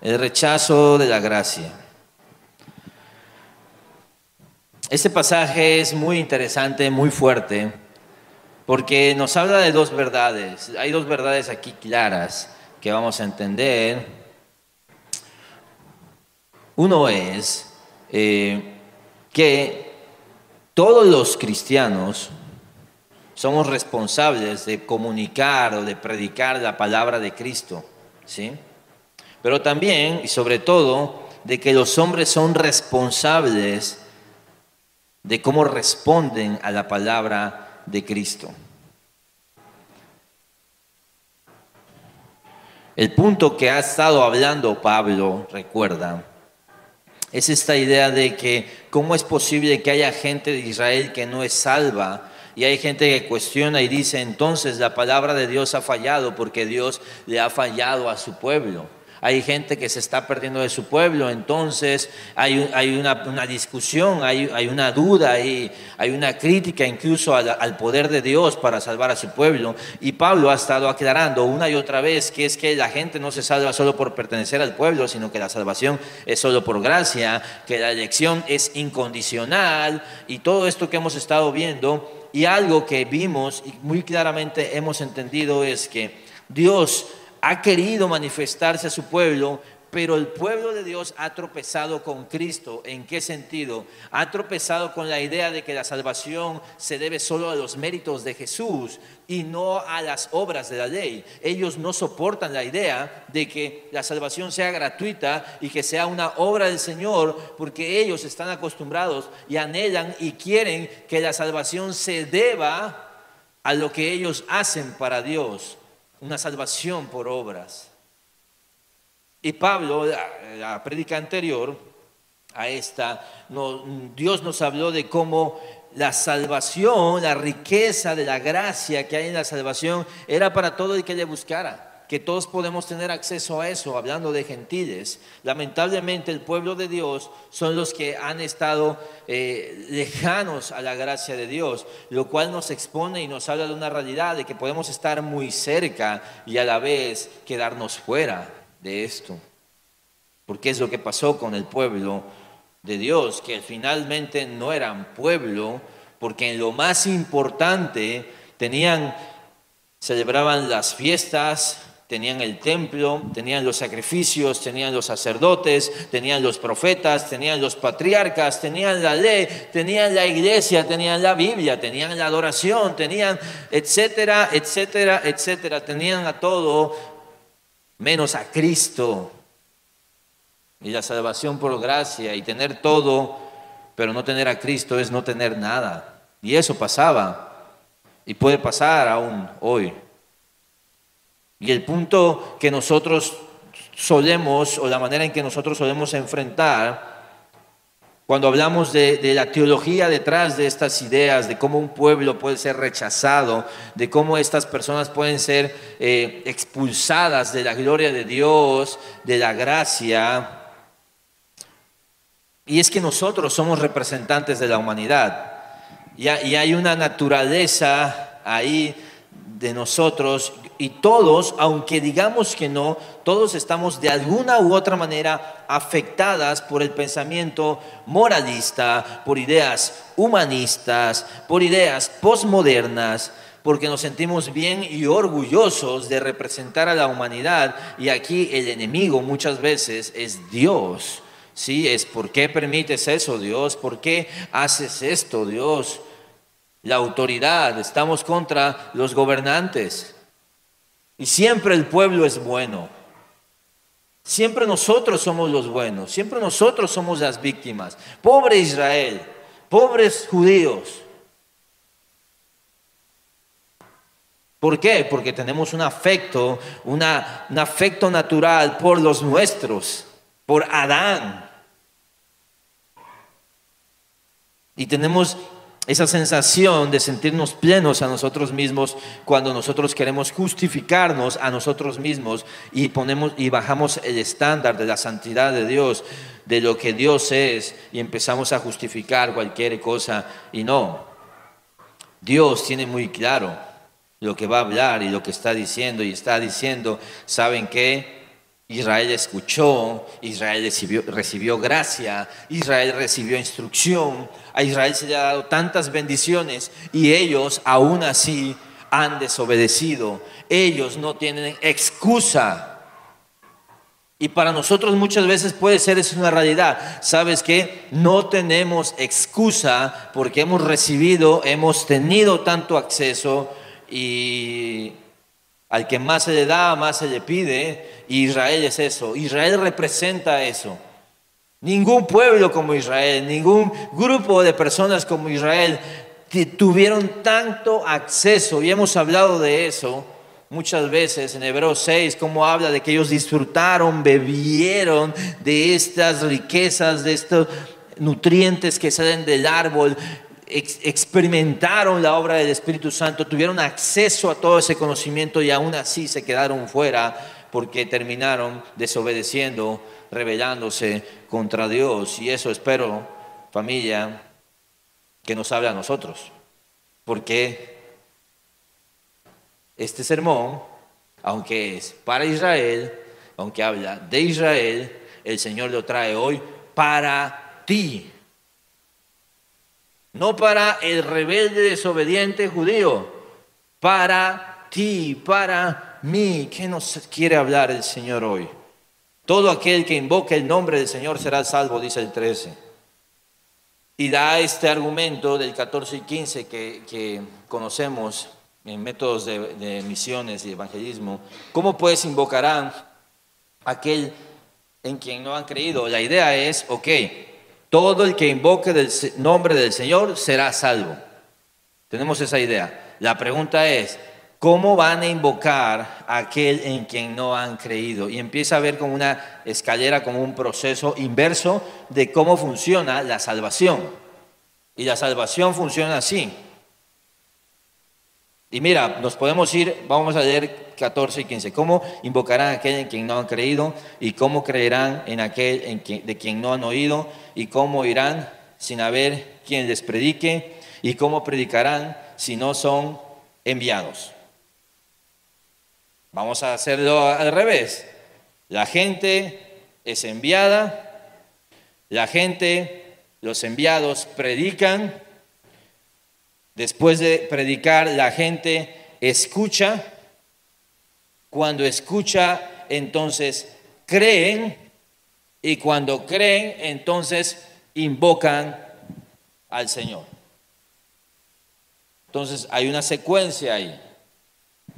El rechazo de la gracia. Este pasaje es muy interesante, muy fuerte, porque nos habla de dos verdades. Hay dos verdades aquí claras que vamos a entender. Uno es que todos los cristianos somos responsables de comunicar o de predicar la palabra de Cristo, ¿sí? Pero también, y sobre todo, de que los hombres son responsables de cómo responden a la palabra de Cristo. El punto que ha estado hablando Pablo, recuerda, es esta idea de que cómo es posible que haya gente de Israel que no es salva, y hay gente que cuestiona y dice, entonces la palabra de Dios ha fallado porque Dios le ha fallado a su pueblo. Hay gente que se está perdiendo de su pueblo, entonces hay una discusión, hay una duda, hay una crítica incluso al poder de Dios para salvar a su pueblo. Y Pablo ha estado aclarando una y otra vez que es que la gente no se salva solo por pertenecer al pueblo, sino que la salvación es solo por gracia, que la elección es incondicional y todo esto que hemos estado viendo. Y algo que vimos y muy claramente hemos entendido es que Dios ha querido manifestarse a su pueblo, pero el pueblo de Dios ha tropezado con Cristo. ¿En qué sentido? Ha tropezado con la idea de que la salvación se debe solo a los méritos de Jesús y no a las obras de la ley. Ellos no soportan la idea de que la salvación sea gratuita y que sea una obra del Señor, porque ellos están acostumbrados y anhelan y quieren que la salvación se deba a lo que ellos hacen para Dios. Una salvación por obras. Y Pablo, la prédica anterior a esta, Dios nos habló de cómo la salvación, la riqueza de la gracia que hay en la salvación era para todo el que le buscara. Que todos podemos tener acceso a eso, hablando de gentiles. Lamentablemente el pueblo de Dios son los que han estado lejanos a la gracia de Dios, lo cual nos expone y nos habla de una realidad de que podemos estar muy cerca y a la vez quedarnos fuera de esto. Porque es lo que pasó con el pueblo de Dios, que finalmente no eran pueblo, porque en lo más importante celebraban las fiestas, tenían el templo, tenían los sacrificios, tenían los sacerdotes, tenían los profetas, tenían los patriarcas, tenían la ley, tenían la iglesia, tenían la Biblia, tenían la adoración, tenían etcétera, etcétera, etcétera. Tenían a todo menos a Cristo. Y la salvación por gracia y tener todo, pero no tener a Cristo es no tener nada. Y eso pasaba y puede pasar aún hoy. Y el punto que nosotros solemos, o la manera en que nosotros solemos enfrentar, cuando hablamos de la teología detrás de estas ideas, de cómo un pueblo puede ser rechazado, de cómo estas personas pueden ser expulsadas de la gloria de Dios, de la gracia, y es que nosotros somos representantes de la humanidad, y hay una naturaleza ahí de nosotros. Y todos, aunque digamos que no, todos estamos de alguna u otra manera afectadas por el pensamiento moralista, por ideas humanistas, por ideas posmodernas, porque nos sentimos bien y orgullosos de representar a la humanidad. Y aquí el enemigo muchas veces es Dios. Sí, es ¿por qué permites eso, Dios? ¿Por qué haces esto, Dios? La autoridad, estamos contra los gobernantes. Y siempre el pueblo es bueno. Siempre nosotros somos los buenos. Siempre nosotros somos las víctimas. Pobre Israel, pobres judíos. ¿Por qué? Porque tenemos un afecto natural por los nuestros, por Adán. Y tenemos esa sensación de sentirnos plenos a nosotros mismos cuando nosotros queremos justificarnos a nosotros mismos y bajamos el estándar de la santidad de Dios, de lo que Dios es, y empezamos a justificar cualquier cosa. Y no, Dios tiene muy claro lo que va a hablar y lo que está diciendo, y está diciendo, ¿saben qué? Israel escuchó, Israel recibió gracia, Israel recibió instrucción, a Israel se le ha dado tantas bendiciones y ellos aún así han desobedecido. Ellos no tienen excusa. Y para nosotros muchas veces puede ser eso una realidad. ¿Sabes qué? No tenemos excusa porque hemos tenido tanto acceso y al que más se le da, más se le pide. Y Israel es eso. Israel representa eso. Ningún pueblo como Israel, ningún grupo de personas como Israel tuvieron tanto acceso. Y hemos hablado de eso muchas veces en Hebreos 6, cómo habla de que ellos disfrutaron, bebieron de estas riquezas, de estos nutrientes que salen del árbol, experimentaron la obra del Espíritu Santo, tuvieron acceso a todo ese conocimiento y aún así se quedaron fuera porque terminaron desobedeciendo, rebelándose contra Dios. Y eso espero, familia, que nos hable a nosotros, porque este sermón, aunque es para Israel, aunque habla de Israel, el Señor lo trae hoy para ti. No para el rebelde desobediente judío, para ti, para mí. ¿Qué nos quiere hablar el Señor hoy? Todo aquel que invoque el nombre del Señor será salvo, dice el 13. Y da este argumento del 14 y 15 que conocemos en métodos de misiones y evangelismo. ¿Cómo pues invocarán aquel en quien no han creído? La idea es, todo el que invoque del nombre del Señor será salvo. Tenemos esa idea. La pregunta es, ¿cómo van a invocar a aquel en quien no han creído? Y empieza a ver como una escalera, como un proceso inverso de cómo funciona la salvación. Y la salvación funciona así. Y mira, nos podemos ir, vamos a leer 14 y 15. ¿Cómo invocarán a aquel en quien no han creído? ¿Y cómo creerán en aquel de quien no han oído? ¿Y cómo irán sin haber quien les predique? ¿Y cómo predicarán si no son enviados? Vamos a hacerlo al revés. La gente es enviada, los enviados predican. Después de predicar, la gente escucha. Cuando escucha, entonces creen. Y cuando creen, entonces invocan al Señor. Entonces hay una secuencia ahí.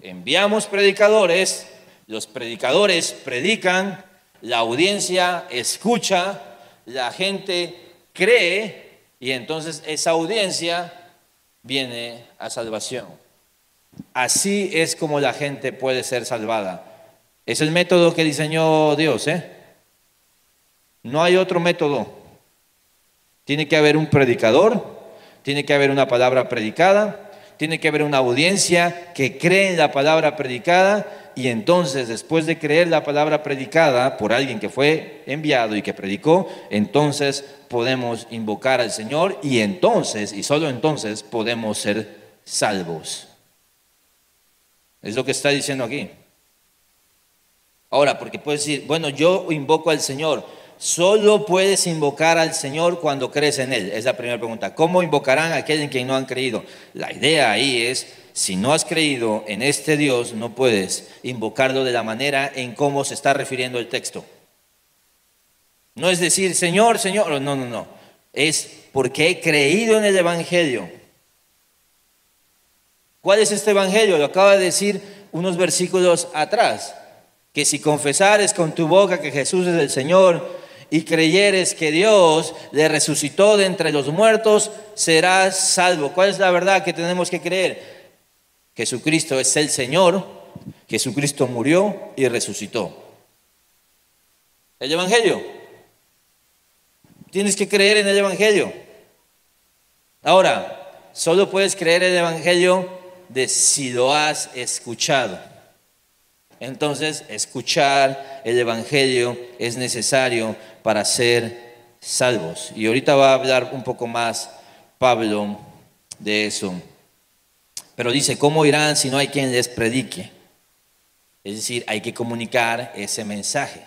Enviamos predicadores, los predicadores predican, la audiencia escucha, la gente cree y entonces esa audiencia viene a salvación. Así es como la gente puede ser salvada. Es el método que diseñó Dios, No hay otro método. Tiene que haber un predicador, tiene que haber una palabra predicada, tiene que haber una audiencia que cree en la palabra predicada y entonces después de creer la palabra predicada por alguien que fue enviado y que predicó, entonces podemos invocar al Señor y entonces, y solo entonces, podemos ser salvos. Es lo que está diciendo aquí. Ahora, porque puedes decir, bueno, yo invoco al Señor. Solo puedes invocar al Señor cuando crees en Él. Es la primera pregunta. ¿Cómo invocarán a aquel en quien no han creído? La idea ahí es, si no has creído en este Dios, no puedes invocarlo de la manera en cómo se está refiriendo el texto. No es decir, Señor, Señor. No. Es porque he creído en el Evangelio. ¿Cuál es este Evangelio? Lo acaba de decir unos versículos atrás. Que si confesares con tu boca que Jesús es el Señor y creyeres que Dios le resucitó de entre los muertos, serás salvo. ¿Cuál es la verdad que tenemos que creer? Jesucristo es el Señor, Jesucristo murió y resucitó. El Evangelio. Tienes que creer en el Evangelio. Ahora, solo puedes creer en el Evangelio de si lo has escuchado. Entonces, escuchar el Evangelio es necesario para ser salvos. Y ahorita va a hablar un poco más Pablo de eso. Pero dice, ¿cómo irán si no hay quien les predique? Es decir, hay que comunicar ese mensaje.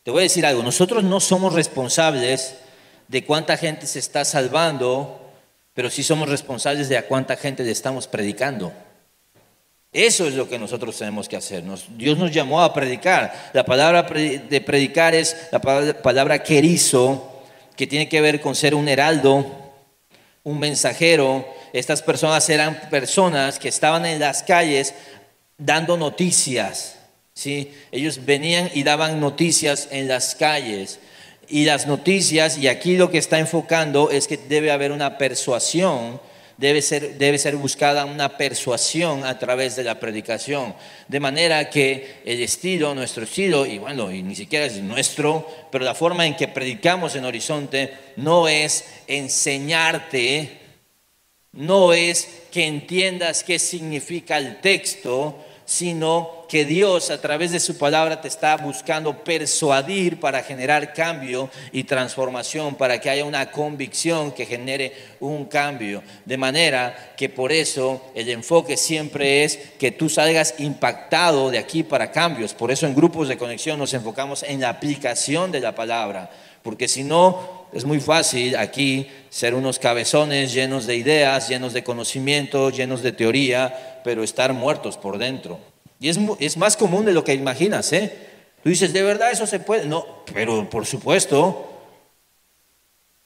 Te voy a decir algo, nosotros no somos responsables de cuánta gente se está salvando, pero sí somos responsables de a cuánta gente le estamos predicando. Eso es lo que nosotros tenemos que hacer. Dios nos llamó a predicar. La palabra de predicar es la palabra kerizo, que tiene que ver con ser un heraldo, un mensajero. Estas personas eran personas que estaban en las calles dando noticias, ¿sí? Ellos venían y daban noticias en las calles. Y las noticias, y aquí lo que está enfocando es que debe haber una persuasión. Debe ser buscada una persuasión a través de la predicación, de manera que el estilo, nuestro estilo, y bueno, y ni siquiera es nuestro, pero la forma en que predicamos en Horizonte no es enseñarte, no es que entiendas qué significa el texto, sino que Dios a través de su palabra te está buscando persuadir para generar cambio y transformación, para que haya una convicción que genere un cambio. De manera que por eso el enfoque siempre es que tú salgas impactado de aquí para cambios. Por eso en grupos de conexión nos enfocamos en la aplicación de la palabra, porque si no es muy fácil aquí ser unos cabezones llenos de ideas, llenos de conocimiento, llenos de teoría, pero estar muertos por dentro. Y es más común de lo que imaginas, ¿eh? Tú dices, ¿de verdad eso se puede? No, pero por supuesto,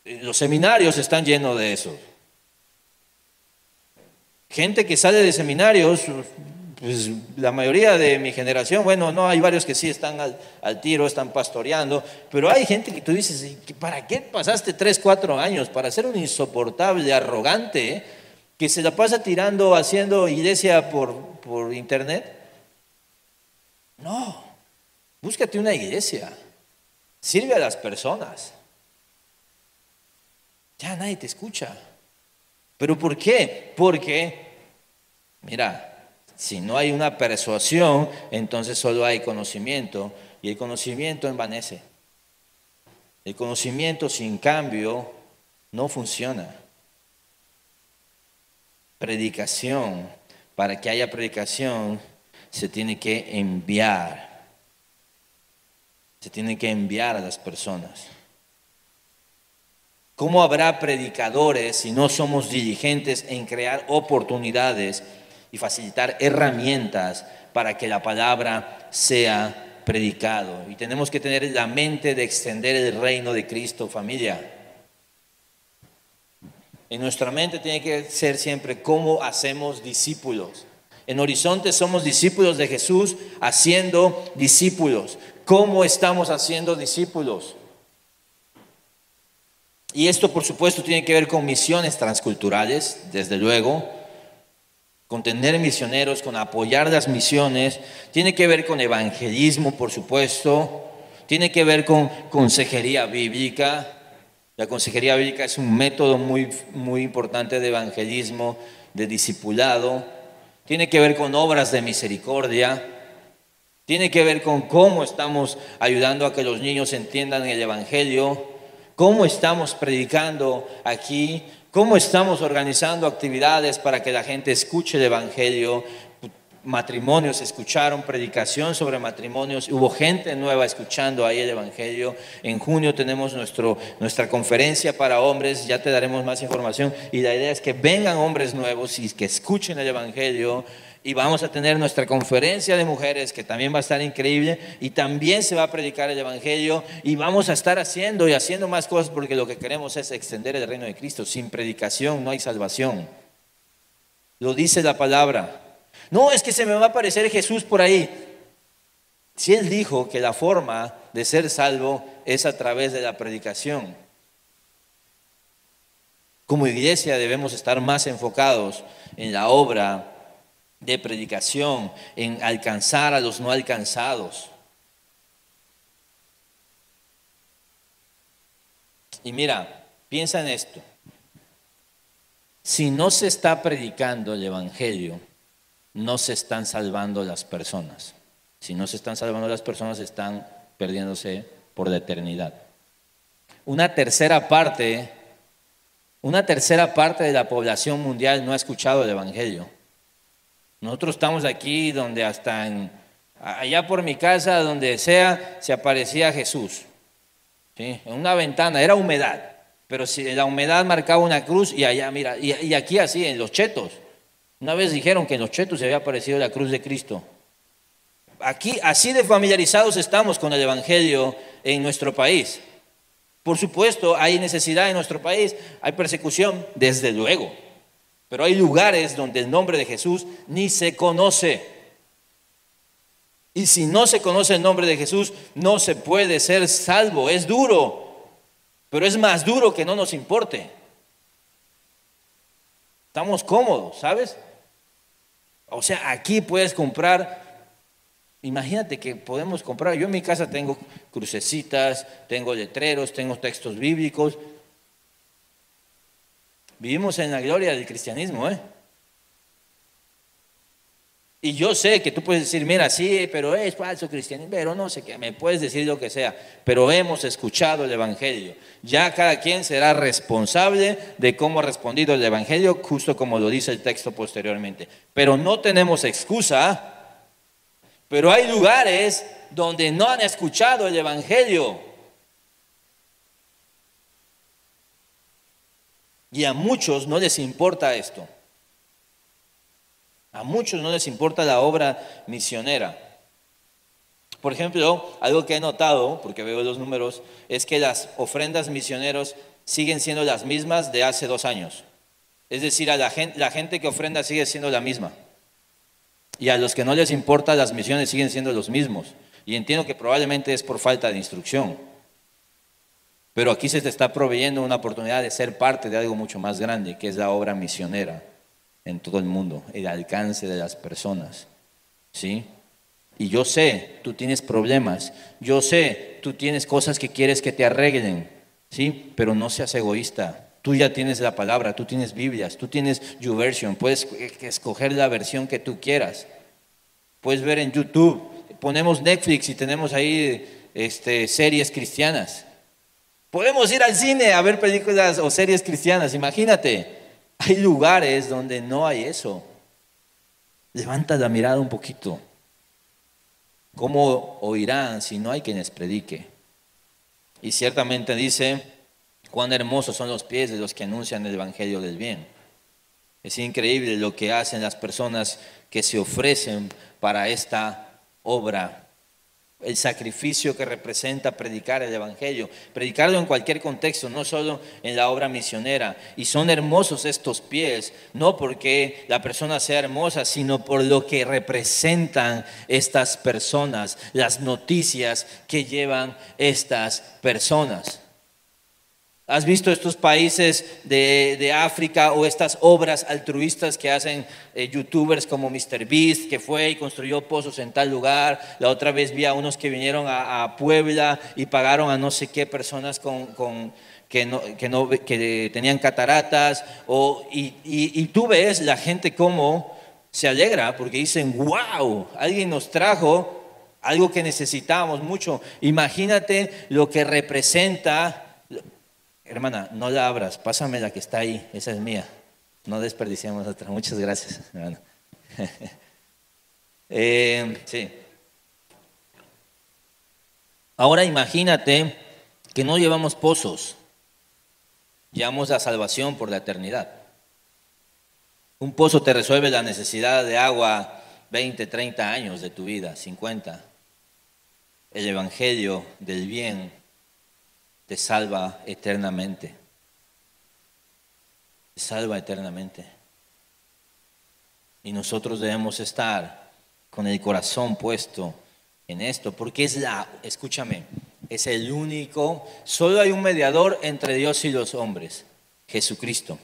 los seminarios están llenos de eso. Gente que sale de seminarios, pues la mayoría de mi generación, bueno, no, hay varios que sí están al tiro, están pastoreando, pero hay gente que tú dices, ¿para qué pasaste 3, 4 años? Para ser un insoportable, arrogante, que se la pasa tirando, haciendo iglesia por internet. No, búscate una iglesia, sirve a las personas. Ya nadie te escucha. ¿Pero por qué? Porque, mira, si no hay una persuasión, entonces solo hay conocimiento, y el conocimiento envanece. El conocimiento sin cambio no funciona. Predicación, para que haya predicación, se tiene que enviar. Se tiene que enviar a las personas. ¿Cómo habrá predicadores si no somos diligentes en crear oportunidades y facilitar herramientas para que la palabra sea predicado? Y tenemos que tener la mente de extender el reino de Cristo, familia. En nuestra mente tiene que ser siempre cómo hacemos discípulos. En Horizonte somos discípulos de Jesús haciendo discípulos. ¿Cómo estamos haciendo discípulos? Y esto, por supuesto, tiene que ver con misiones transculturales, desde luego, con tener misioneros, con apoyar las misiones. Tiene que ver con evangelismo, por supuesto. Tiene que ver con consejería bíblica. La consejería bíblica es un método muy, muy importante de evangelismo, de discipulado. Tiene que ver con obras de misericordia. Tiene que ver con cómo estamos ayudando a que los niños entiendan el evangelio, cómo estamos predicando aquí, cómo estamos organizando actividades para que la gente escuche el evangelio. Matrimonios escucharon predicación sobre matrimonios, hubo gente nueva escuchando ahí el evangelio. En junio tenemos nuestra conferencia para hombres, ya te daremos más información, y la idea es que vengan hombres nuevos y que escuchen el evangelio. Y vamos a tener nuestra conferencia de mujeres, que también va a estar increíble, y también se va a predicar el evangelio, y vamos a estar haciendo más cosas, porque lo que queremos es extender el reino de Cristo. Sin predicación no hay salvación, lo dice la palabra. No, es que se me va a aparecer Jesús por ahí. Si Él dijo que la forma de ser salvo es a través de la predicación. Como iglesia debemos estar más enfocados en la obra de predicación, en alcanzar a los no alcanzados. Y mira, piensa en esto. Si no se está predicando el evangelio, no se están salvando las personas. Si no se están salvando las personas, están perdiéndose por la eternidad. Una tercera parte de la población mundial no ha escuchado el evangelio. Nosotros estamos aquí donde hasta en Allá por mi casa, donde sea, se aparecía Jesús. ¿Sí? En una ventana, era humedad, pero si la humedad marcaba una cruz y allá, mira, y aquí así, en Los Chetos. Una vez dijeron que en Los Chetos se había aparecido la cruz de Cristo. Aquí, así de familiarizados estamos con el Evangelio en nuestro país. Por supuesto, hay necesidad en nuestro país, hay persecución, desde luego. Pero hay lugares donde el nombre de Jesús ni se conoce. Y si no se conoce el nombre de Jesús, no se puede ser salvo. Es duro, pero es más duro que no nos importe. Estamos cómodos, ¿sabes? O sea, aquí puedes comprar. Imagínate que podemos comprar. Yo en mi casa tengo crucecitas, tengo letreros, tengo textos bíblicos. Vivimos en la gloria del cristianismo, ¿eh? Y yo sé que tú puedes decir, mira, sí, pero es falso cristianismo, pero no sé qué, me puedes decir lo que sea, pero hemos escuchado el Evangelio. Ya cada quien será responsable de cómo ha respondido el Evangelio, justo como lo dice el texto posteriormente. Pero no tenemos excusa, pero hay lugares donde no han escuchado el Evangelio. Y a muchos no les importa esto. A muchos no les importa la obra misionera. Por ejemplo, algo que he notado, porque veo los números, es que las ofrendas misioneros siguen siendo las mismas de hace 2 años. Es decir, la gente que ofrenda sigue siendo la misma. Y a los que no les importa las misiones siguen siendo los mismos. Y entiendo que probablemente es por falta de instrucción. Pero aquí se te está proveyendo una oportunidad de ser parte de algo mucho más grande, que es la obra misionera en todo el mundo, el alcance de las personas, ¿sí? Y yo sé, tú tienes problemas, yo sé, tú tienes cosas que quieres que te arreglen, ¿sí? Pero no seas egoísta. Tú ya tienes la palabra, tú tienes Biblias, tú tienes YouVersion, puedes escoger la versión que tú quieras. Puedes ver en YouTube, ponemos Netflix y tenemos ahí series cristianas. Podemos ir al cine a ver películas o series cristianas, imagínate. Hay lugares donde no hay eso. Levanta la mirada un poquito. ¿Cómo oirán si no hay quien les predique? Y ciertamente dice, cuán hermosos son los pies de los que anuncian el evangelio del bien. Es increíble lo que hacen las personas que se ofrecen para esta obra. El sacrificio que representa predicar el evangelio, predicarlo en cualquier contexto, no solo en la obra misionera. Y son hermosos estos pies, no porque la persona sea hermosa, sino por lo que representan estas personas, las noticias que llevan estas personas. ¿Has visto estos países de África o estas obras altruistas que hacen youtubers como MrBeast, que fue y construyó pozos en tal lugar? La otra vez vi a unos que vinieron a Puebla y pagaron a no sé qué personas que tenían cataratas. Y tú ves la gente cómo se alegra porque dicen, wow, alguien nos trajo algo que necesitábamos mucho. Imagínate lo que representa. Hermana, no la abras, pásame la que está ahí, esa es mía. No desperdiciamos otra. Muchas gracias, hermana. Sí. Ahora imagínate que no llevamos pozos, llevamos la salvación por la eternidad. Un pozo te resuelve la necesidad de agua 20, 30 años de tu vida, 50. El evangelio del bien te salva eternamente. Te salva eternamente. Y nosotros debemos estar con el corazón puesto en esto, porque escúchame, es el único, solo hay un mediador entre Dios y los hombres, Jesucristo.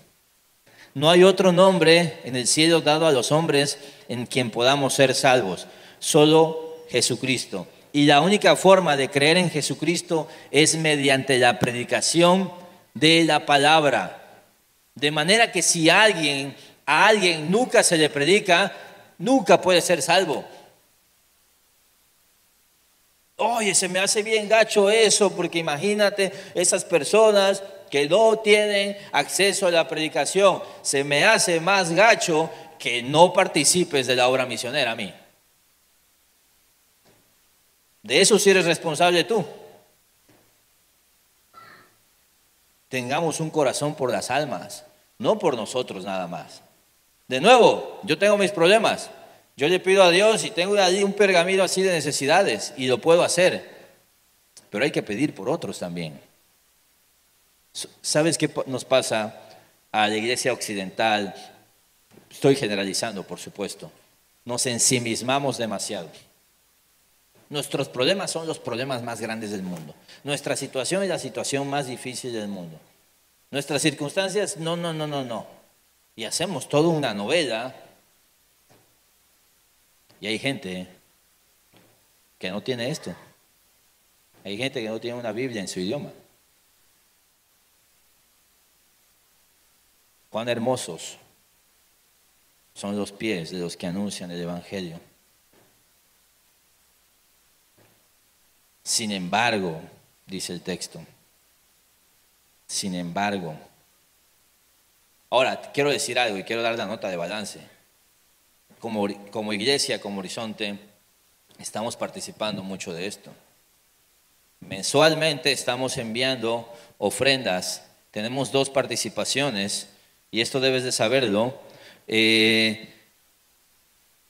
No hay otro nombre en el cielo dado a los hombres en quien podamos ser salvos, solo Jesucristo. Y la única forma de creer en Jesucristo es mediante la predicación de la palabra. De manera que si a alguien nunca se le predica, nunca puede ser salvo. Oye, se me hace bien gacho eso, porque imagínate esas personas que no tienen acceso a la predicación. Se me hace más gacho que no participes de la obra misionera a mí. De eso sí eres responsable tú. Tengamos un corazón por las almas, no por nosotros nada más. De nuevo, yo tengo mis problemas. Yo le pido a Dios y tengo ahí un pergamino así de necesidades y lo puedo hacer. Pero hay que pedir por otros también. ¿Sabes qué nos pasa a la iglesia occidental? Estoy generalizando, por supuesto. Nos ensimismamos demasiado. Nuestros problemas son los problemas más grandes del mundo. Nuestra situación es la situación más difícil del mundo. Nuestras circunstancias, no. Y hacemos toda una novela. Y hay gente que no tiene esto. Hay gente que no tiene una Biblia en su idioma. Cuán hermosos son los pies de los que anuncian el Evangelio. Sin embargo, dice el texto, sin embargo. Ahora, quiero decir algo y quiero dar la nota de balance. Como iglesia, como Horizonte, estamos participando mucho de esto. Mensualmente estamos enviando ofrendas. Tenemos 2 participaciones y esto debes de saberlo.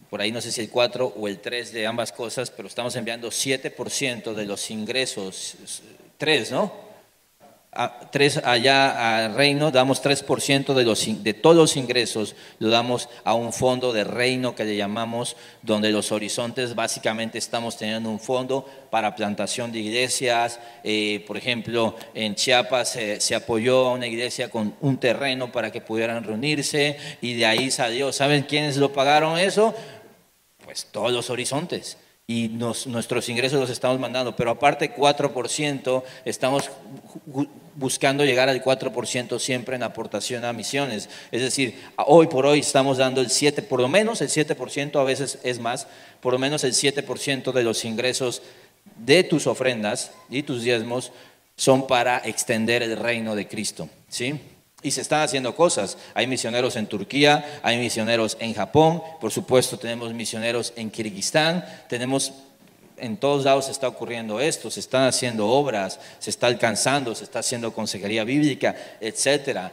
Por ahí no sé si el 4 o el 3 de ambas cosas, pero estamos enviando 7% de los ingresos, 3, ¿no? 3 allá al reino, damos 3% de todos los ingresos, lo damos a un fondo de reino que le llamamos, donde los Horizontes básicamente estamos teniendo un fondo para plantación de iglesias. Por ejemplo, en Chiapas se apoyó a una iglesia con un terreno para que pudieran reunirse y de ahí salió. ¿Saben quiénes lo pagaron eso? Pues todos los Horizontes. Y nuestros ingresos los estamos mandando, pero aparte 4%, estamos buscando llegar al 4% siempre en aportación a misiones. Es decir, hoy por hoy estamos dando el 7%, por lo menos el 7%, a veces es más, por lo menos el 7% de los ingresos de tus ofrendas y tus diezmos son para extender el reino de Cristo, ¿sí? Y se están haciendo cosas. Hay misioneros en Turquía, hay misioneros en Japón, por supuesto tenemos misioneros en Kirguistán, en todos lados se está ocurriendo esto, se están haciendo obras, se está alcanzando, se está haciendo consejería bíblica, etcétera.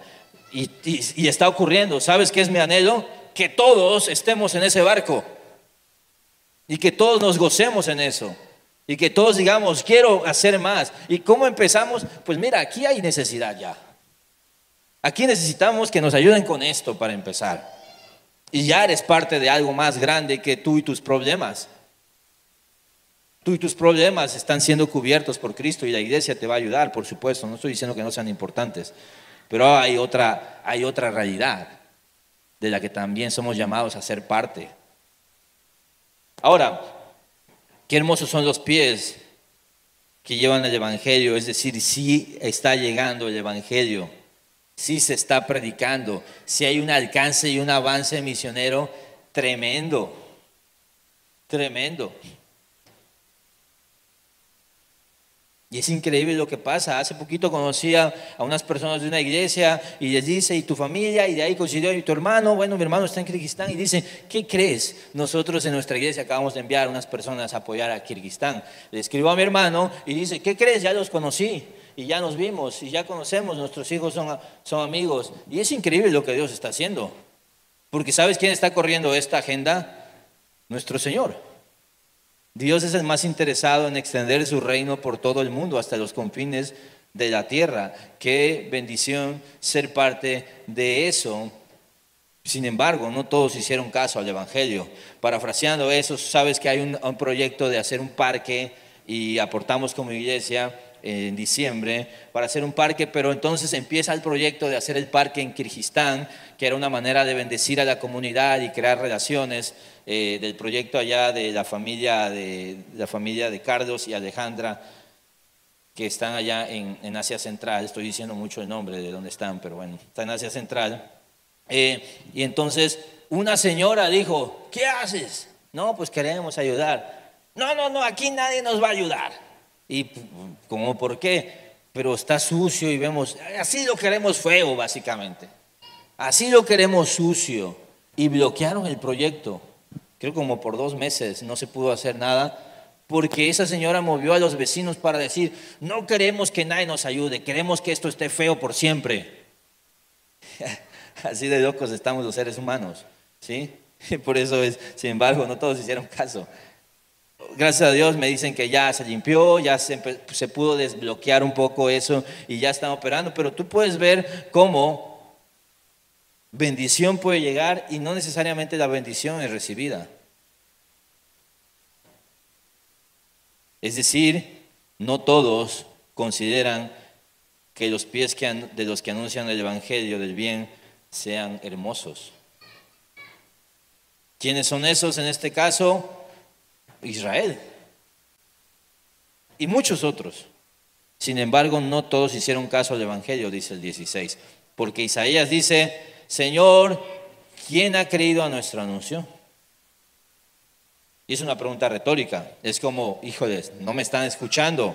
Y está ocurriendo. ¿Sabes qué es mi anhelo? Que todos estemos en ese barco y que todos nos gocemos en eso. Y que todos digamos, quiero hacer más. ¿Y cómo empezamos? Pues mira, aquí hay necesidad ya. Aquí necesitamos que nos ayuden con esto para empezar. Y ya eres parte de algo más grande que tú y tus problemas. Tú y tus problemas están siendo cubiertos por Cristo y la iglesia te va a ayudar, por supuesto. No estoy diciendo que no sean importantes, pero hay otra realidad de la que también somos llamados a ser parte. Ahora, qué hermosos son los pies que llevan el Evangelio, es decir, sí está llegando el Evangelio. Sí se está predicando, sí hay un alcance y un avance misionero tremendo, tremendo. Y es increíble lo que pasa. Hace poquito conocí a unas personas de una iglesia y les dice, ¿y tu familia? Y de ahí coincidió, ¿y tu hermano? Bueno, mi hermano está en Kirguistán. Y dice, ¿qué crees? Nosotros en nuestra iglesia acabamos de enviar a unas personas a apoyar a Kirguistán. Le escribo a mi hermano y dice, ¿qué crees? Ya los conocí. Y ya nos vimos y ya conocemos, nuestros hijos son amigos. Y es increíble lo que Dios está haciendo. Porque ¿sabes quién está corriendo esta agenda? Nuestro Señor. Dios es el más interesado en extender su reino por todo el mundo, hasta los confines de la tierra. Qué bendición ser parte de eso. Sin embargo, no todos hicieron caso al Evangelio. Parafraseando eso, sabes que hay un proyecto de hacer un parque y aportamos como iglesia en diciembre para hacer un parque, pero entonces empieza el proyecto de hacer el parque en Kirguistán, que era una manera de bendecir a la comunidad y crear relaciones del proyecto allá de la familia de Carlos y Alejandra, que están allá en Asia Central. Estoy diciendo mucho el nombre de dónde están, pero bueno, está en Asia Central. Y entonces una señora dijo, ¿qué haces? No, pues queremos ayudar. No, aquí nadie nos va a ayudar. Y como, ¿por qué? Pero está sucio y vemos, así lo queremos feo básicamente. Así lo queremos sucio. Y bloquearon el proyecto. Creo como por 2 meses no se pudo hacer nada porque esa señora movió a los vecinos para decir, no queremos que nadie nos ayude, queremos que esto esté feo por siempre. Así de locos estamos los seres humanos, ¿sí? Por eso es, sin embargo, no todos hicieron caso. Gracias a Dios me dicen que ya se limpió, ya se pudo desbloquear un poco eso y ya están operando, pero tú puedes ver cómo bendición puede llegar y no necesariamente la bendición es recibida. Es decir, no todos consideran que los pies de los que anuncian el evangelio del bien sean hermosos. ¿Quiénes son esos en este caso? Israel y muchos otros. Sin embargo, no todos hicieron caso al evangelio, dice el 16, porque Isaías dice, Señor, ¿quién ha creído a nuestro anuncio? Y es una pregunta retórica, es como, híjoles, no me están escuchando.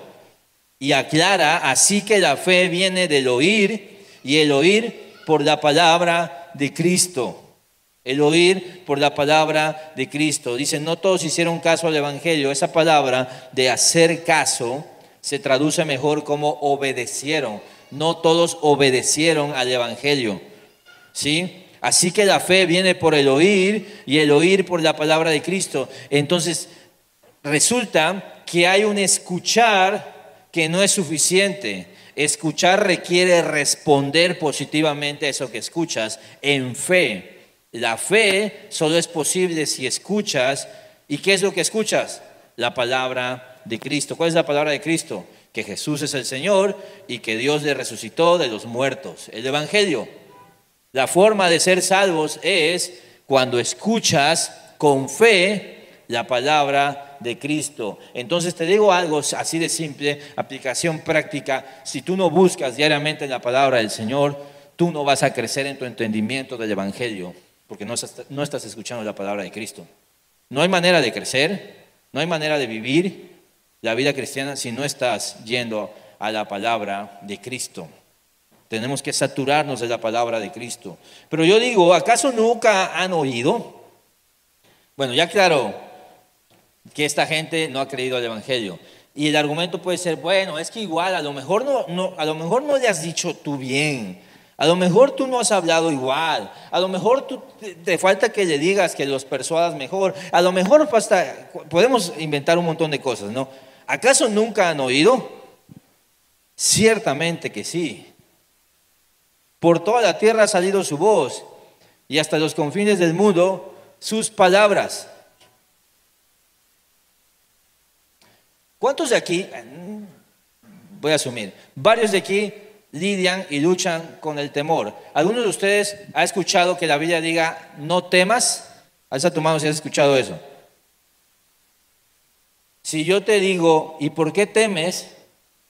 Y aclara, así que la fe viene del oír, y el oír por la palabra de Cristo. El oír por la palabra de Cristo. Dice, no todos hicieron caso al evangelio. Esa palabra de hacer caso se traduce mejor como obedecieron. No todos obedecieron al evangelio, ¿sí? Así que la fe viene por el oír y el oír por la palabra de Cristo. Entonces, resulta que hay un escuchar que no es suficiente. Escuchar requiere responder positivamente a eso que escuchas en fe. La fe solo es posible si escuchas. ¿Y qué es lo que escuchas? La palabra de Cristo. ¿Cuál es la palabra de Cristo? Que Jesús es el Señor y que Dios le resucitó de los muertos. El evangelio. La forma de ser salvos es cuando escuchas con fe la palabra de Cristo. Entonces te digo algo así de simple, aplicación práctica. Si tú no buscas diariamente la palabra del Señor, tú no vas a crecer en tu entendimiento del evangelio, porque no estás escuchando la palabra de Cristo. No hay manera de crecer, no hay manera de vivir la vida cristiana si no estás yendo a la palabra de Cristo. Tenemos que saturarnos de la palabra de Cristo. Pero yo digo, ¿acaso nunca han oído? Bueno, ya claro que esta gente no ha creído al evangelio. Y el argumento puede ser, bueno, es que igual a lo mejor no le has dicho tú bien. A lo mejor tú no has hablado igual. A lo mejor te falta que le digas, que los persuadas mejor. A lo mejor podemos inventar un montón de cosas, ¿no? ¿Acaso nunca han oído? Ciertamente que sí. Por toda la tierra ha salido su voz, y hasta los confines del mundo sus palabras. ¿Cuántos de aquí, voy a asumir, varios de aquí lidian y luchan con el temor? ¿Alguno de ustedes ha escuchado que la Biblia diga, no temas? Alza tu mano si has escuchado eso. Si yo te digo, ¿y por qué temes?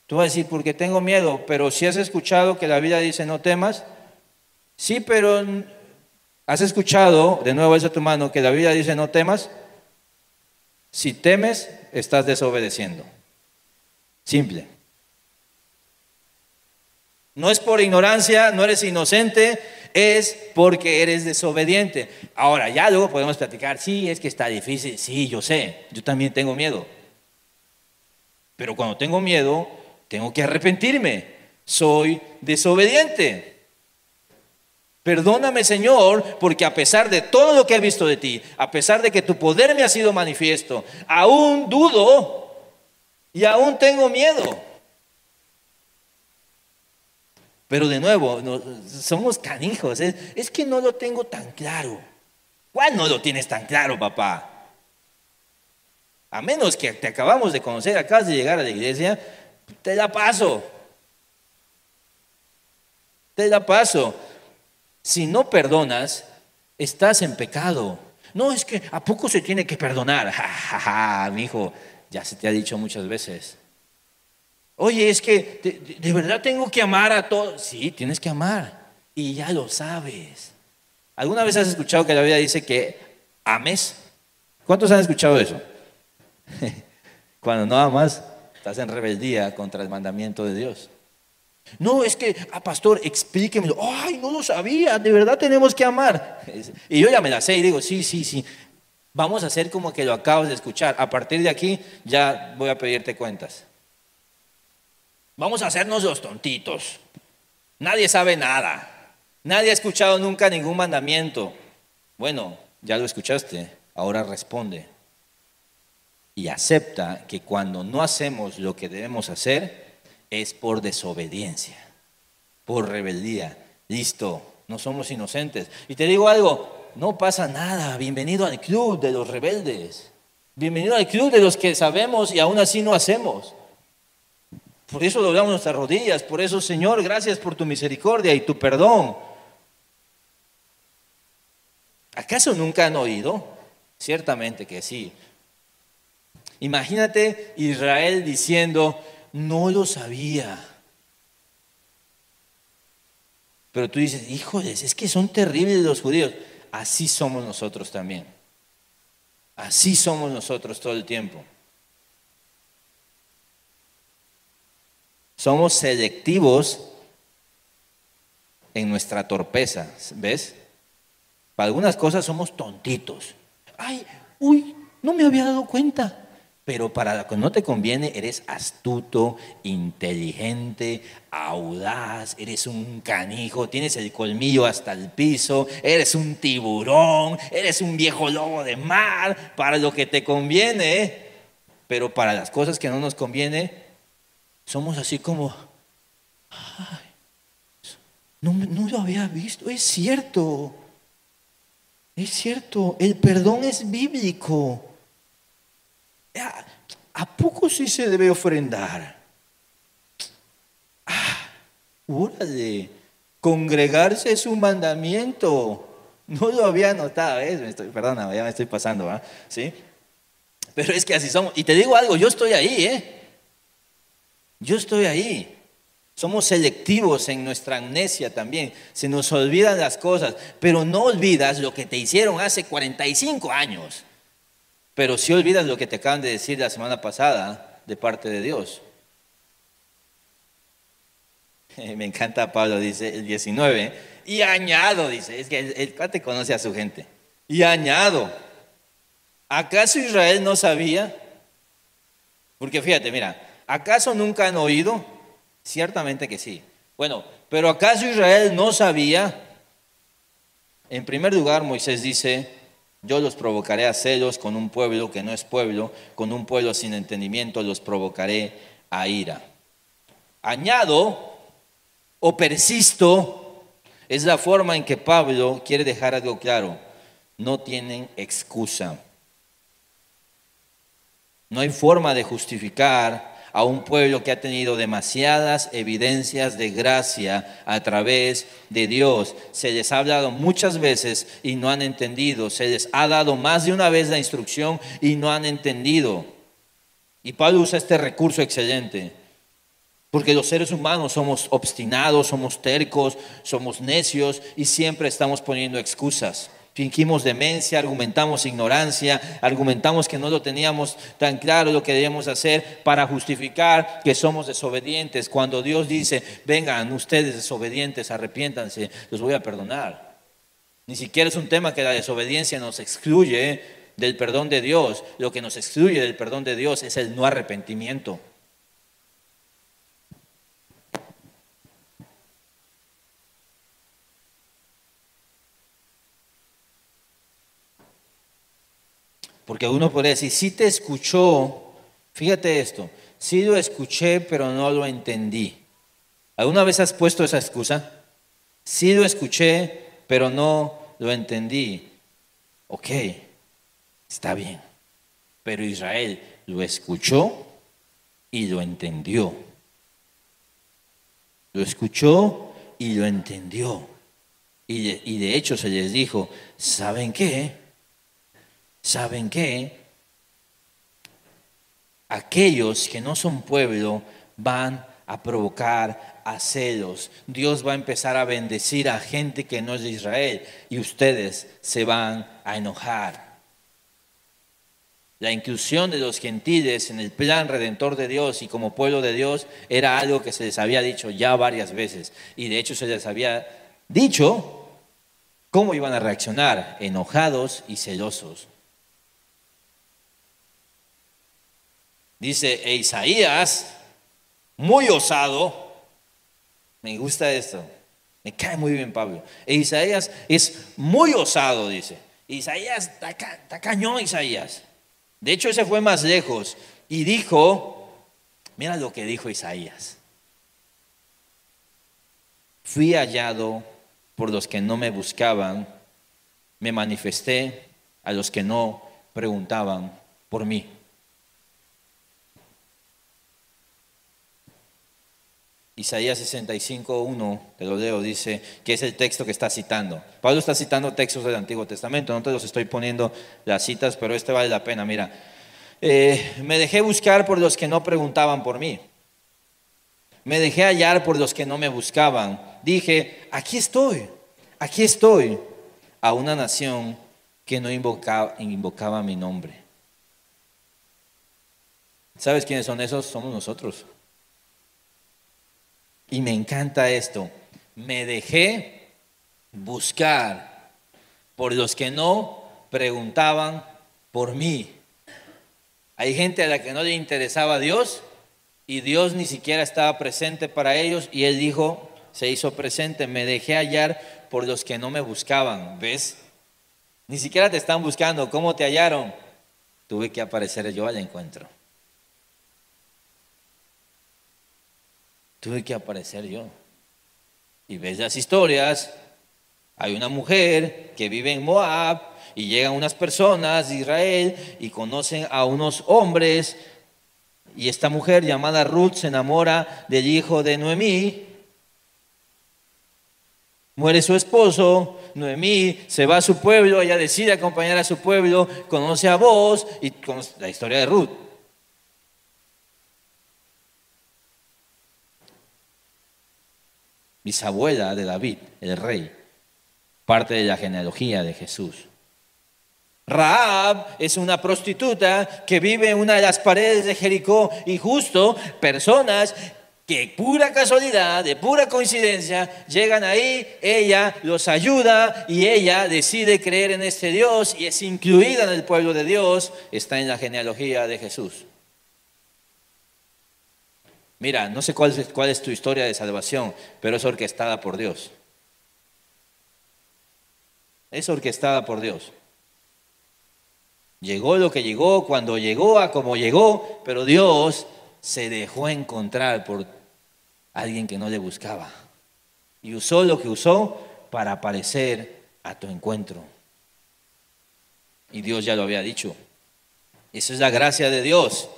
Tú vas a decir, porque tengo miedo. Pero si has escuchado que la Biblia dice, no temas. Sí, pero ¿has escuchado, de nuevo alza tu mano, que la Biblia dice, no temas? Si temes, estás desobedeciendo. Simple. No es por ignorancia, no eres inocente, es porque eres desobediente. Ahora, ya luego podemos platicar, sí, es que está difícil, sí, yo sé, yo también tengo miedo. Pero cuando tengo miedo, tengo que arrepentirme, soy desobediente. Perdóname, Señor, porque a pesar de todo lo que he visto de ti, a pesar de que tu poder me ha sido manifiesto, aún dudo y aún tengo miedo. Pero de nuevo, somos canijos, es que no lo tengo tan claro. ¿Cuál no lo tienes tan claro, papá? A menos que te acabamos de conocer, acabas de llegar a la iglesia, te la paso. Te la paso. Si no perdonas, estás en pecado. No, es que ¿a poco se tiene que perdonar? Ja, ja, ja, mi hijo, ya se te ha dicho muchas veces. Oye, es que de verdad tengo que amar a todos. Sí, tienes que amar. Y ya lo sabes. ¿Alguna vez has escuchado que la Biblia dice que ames? ¿Cuántos han escuchado eso? Cuando no amas, estás en rebeldía contra el mandamiento de Dios. No, es que, pastor, explíquemelo. Ay, no lo sabía, de verdad tenemos que amar. Y yo ya me la sé y digo, sí. Vamos a hacer como que lo acabas de escuchar. A partir de aquí ya voy a pedirte cuentas. Vamos a hacernos los tontitos. Nadie sabe nada. Nadie ha escuchado nunca ningún mandamiento. Bueno, ya lo escuchaste. Ahora responde. Y acepta que cuando no hacemos lo que debemos hacer es por desobediencia, por rebeldía. Listo, no somos inocentes. Y te digo algo, no pasa nada. Bienvenido al club de los rebeldes. Bienvenido al club de los que sabemos y aún así no hacemos. Por eso doblamos nuestras rodillas. Por eso, Señor, gracias por tu misericordia y tu perdón. ¿Acaso nunca han oído? Ciertamente que sí. Imagínate Israel diciendo, no lo sabía. Pero tú dices, híjoles, es que son terribles los judíos. Así somos nosotros también. Así somos nosotros todo el tiempo. Somos selectivos en nuestra torpeza, ¿ves? Para algunas cosas somos tontitos. Ay, uy, no me había dado cuenta. Pero para lo que no te conviene, eres astuto, inteligente, audaz, eres un canijo, tienes el colmillo hasta el piso, eres un tiburón, eres un viejo lobo de mar, para lo que te conviene. Pero para las cosas que no nos conviene, somos así como, ay, no lo había visto, es cierto, el perdón es bíblico. ¿A poco sí se debe ofrendar? Órale, congregarse es un mandamiento. No lo había notado, perdona, ya me estoy pasando, ¿va? ¿Sí? Pero es que así somos. Y te digo algo, yo estoy ahí, Yo estoy ahí. Somos selectivos en nuestra amnesia también. Se nos olvidan las cosas, pero no olvidas lo que te hicieron hace 45 años. Pero sí olvidas lo que te acaban de decir la semana pasada de parte de Dios. Me encanta Pablo, dice el 19. Y añado, dice, es que el cuate conoce a su gente. Y añado, ¿acaso Israel no sabía? Porque fíjate, mira, ¿acaso nunca han oído? Ciertamente que sí. Bueno, pero ¿acaso Israel no sabía? En primer lugar, Moisés dice, yo los provocaré a celos con un pueblo que no es pueblo, con un pueblo sin entendimiento los provocaré a ira. Añado o persisto es la forma en que Pablo quiere dejar algo claro. No tienen excusa. No hay forma de justificar a un pueblo que ha tenido demasiadas evidencias de gracia a través de Dios. Se les ha hablado muchas veces y no han entendido. Se les ha dado más de una vez la instrucción y no han entendido. Y Pablo usa este recurso excelente. Porque los seres humanos somos obstinados, somos tercos, somos necios y siempre estamos poniendo excusas. Fingimos demencia, argumentamos ignorancia, argumentamos que no lo teníamos tan claro lo que debemos hacer para justificar que somos desobedientes. Cuando Dios dice, vengan ustedes desobedientes, arrepiéntanse, los voy a perdonar. Ni siquiera es un tema que la desobediencia nos excluye del perdón de Dios. Lo que nos excluye del perdón de Dios es el no arrepentimiento. Porque uno podría decir, sí te escuchó, fíjate esto, sí lo escuché pero no lo entendí. ¿Alguna vez has puesto esa excusa? Sí lo escuché pero no lo entendí. Ok, está bien. Pero Israel lo escuchó y lo entendió. Lo escuchó y lo entendió. Y de hecho se les dijo, ¿saben qué? ¿Saben qué? Aquellos que no son pueblo van a provocar a celos. Dios va a empezar a bendecir a gente que no es de Israel y ustedes se van a enojar. La inclusión de los gentiles en el plan redentor de Dios y como pueblo de Dios era algo que se les había dicho ya varias veces. Y de hecho se les había dicho cómo iban a reaccionar, enojados y celosos. Dice, e Isaías, muy osado, me gusta esto, me cae muy bien Pablo. E Isaías es muy osado, dice. Isaías, está cañón Isaías. De hecho, ese fue más lejos y dijo, mira lo que dijo Isaías. Fui hallado por los que no me buscaban, me manifesté a los que no preguntaban por mí. Isaías 65:1, te lo leo, dice que es el texto que está citando. Pablo está citando textos del Antiguo Testamento, no te los estoy poniendo las citas, pero este vale la pena. Mira, me dejé buscar por los que no preguntaban por mí. Me dejé hallar por los que no me buscaban. Dije, aquí estoy, a una nación que no invocaba mi nombre. ¿Sabes quiénes son esos? Somos nosotros. Y me encanta esto. Me dejé buscar por los que no preguntaban por mí. Hay gente a la que no le interesaba Dios y Dios ni siquiera estaba presente para ellos y Él dijo, se hizo presente, me dejé hallar por los que no me buscaban. ¿Ves? Ni siquiera te están buscando. ¿Cómo te hallaron? Tuve que aparecer yo al encuentro. Tuve que aparecer yo. Y ves las historias, hay una mujer que vive en Moab y llegan unas personas de Israel y conocen a unos hombres y esta mujer llamada Ruth se enamora del hijo de Noemí. Muere su esposo, Noemí se va a su pueblo, ella decide acompañar a su pueblo, conoce a Boaz y conoce la historia de Ruth. Bisabuela de David, el rey, parte de la genealogía de Jesús. Rahab es una prostituta que vive en una de las paredes de Jericó y justo personas que pura casualidad, de pura coincidencia, llegan ahí, ella los ayuda y ella decide creer en este Dios y es incluida en el pueblo de Dios, está en la genealogía de Jesús. Mira, no sé cuál es tu historia de salvación, pero es orquestada por Dios. Es orquestada por Dios. Llegó lo que llegó, cuando llegó, a como llegó, pero Dios se dejó encontrar por alguien que no le buscaba. Y usó lo que usó para aparecer a tu encuentro. Y Dios ya lo había dicho. Esa es la gracia de Dios.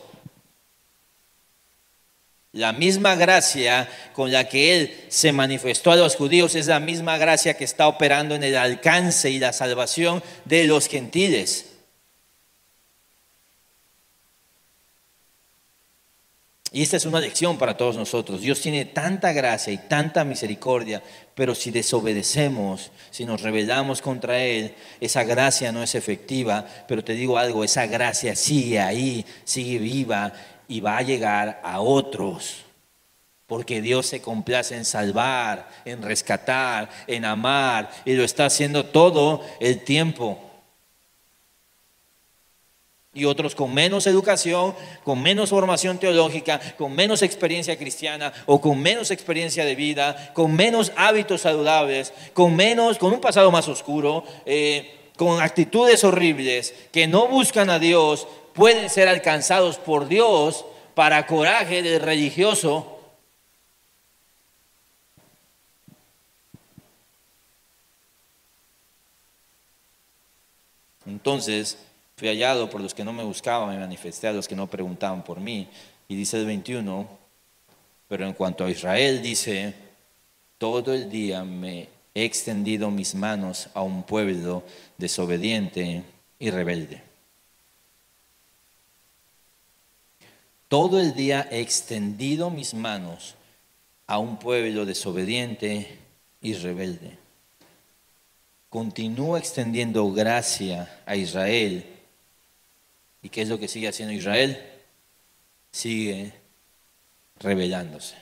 La misma gracia con la que Él se manifestó a los judíos es la misma gracia que está operando en el alcance y la salvación de los gentiles. Y esta es una lección para todos nosotros. Dios tiene tanta gracia y tanta misericordia, pero si desobedecemos, si nos rebelamos contra Él, esa gracia no es efectiva. Pero te digo algo, esa gracia sigue ahí, sigue viva y va a llegar a otros. Porque Dios se complace en salvar, en rescatar, en amar, y lo está haciendo todo el tiempo. Y otros con menos educación, con menos formación teológica, con menos experiencia cristiana o con menos experiencia de vida, con menos hábitos saludables, con un pasado más oscuro, con actitudes horribles, que no buscan a Dios, pueden ser alcanzados por Dios para coraje del religioso. Entonces, fui hallado por los que no me buscaban, me manifesté a los que no preguntaban por mí. Y dice el 21, pero en cuanto a Israel, dice, todo el día me he extendido mis manos a un pueblo desobediente y rebelde. Todo el día he extendido mis manos a un pueblo desobediente y rebelde. Continúa extendiendo gracia a Israel. ¿Y qué es lo que sigue haciendo Israel? Sigue rebelándose.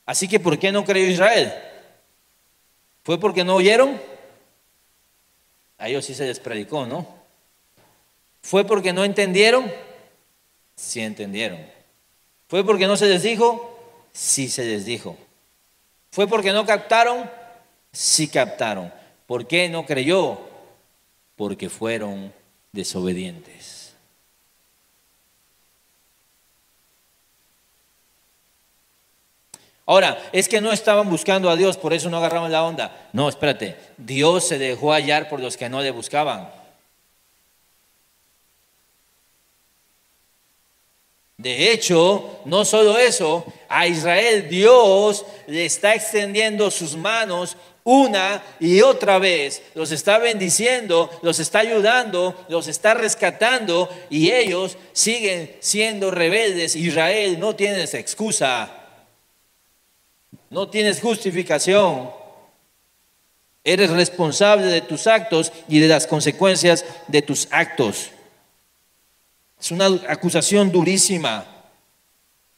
Así que ¿por qué no creyó Israel? ¿Fue porque no oyeron? A ellos sí se les predicó, ¿no? ¿Fue porque no entendieron? Sí entendieron. ¿Fue porque no se les dijo? Sí se les dijo. ¿Fue porque no captaron? Sí captaron. ¿Por qué no creyó? Porque fueron desobedientes. Ahora, es que no estaban buscando a Dios, por eso no agarraban la onda. No, espérate, Dios se dejó hallar por los que no le buscaban. De hecho, no solo eso, a Israel Dios le está extendiendo sus manos una y otra vez. Los está bendiciendo, los está ayudando, los está rescatando y ellos siguen siendo rebeldes. Israel, no tienes excusa, no tienes justificación. Eres responsable de tus actos y de las consecuencias de tus actos. Es una acusación durísima,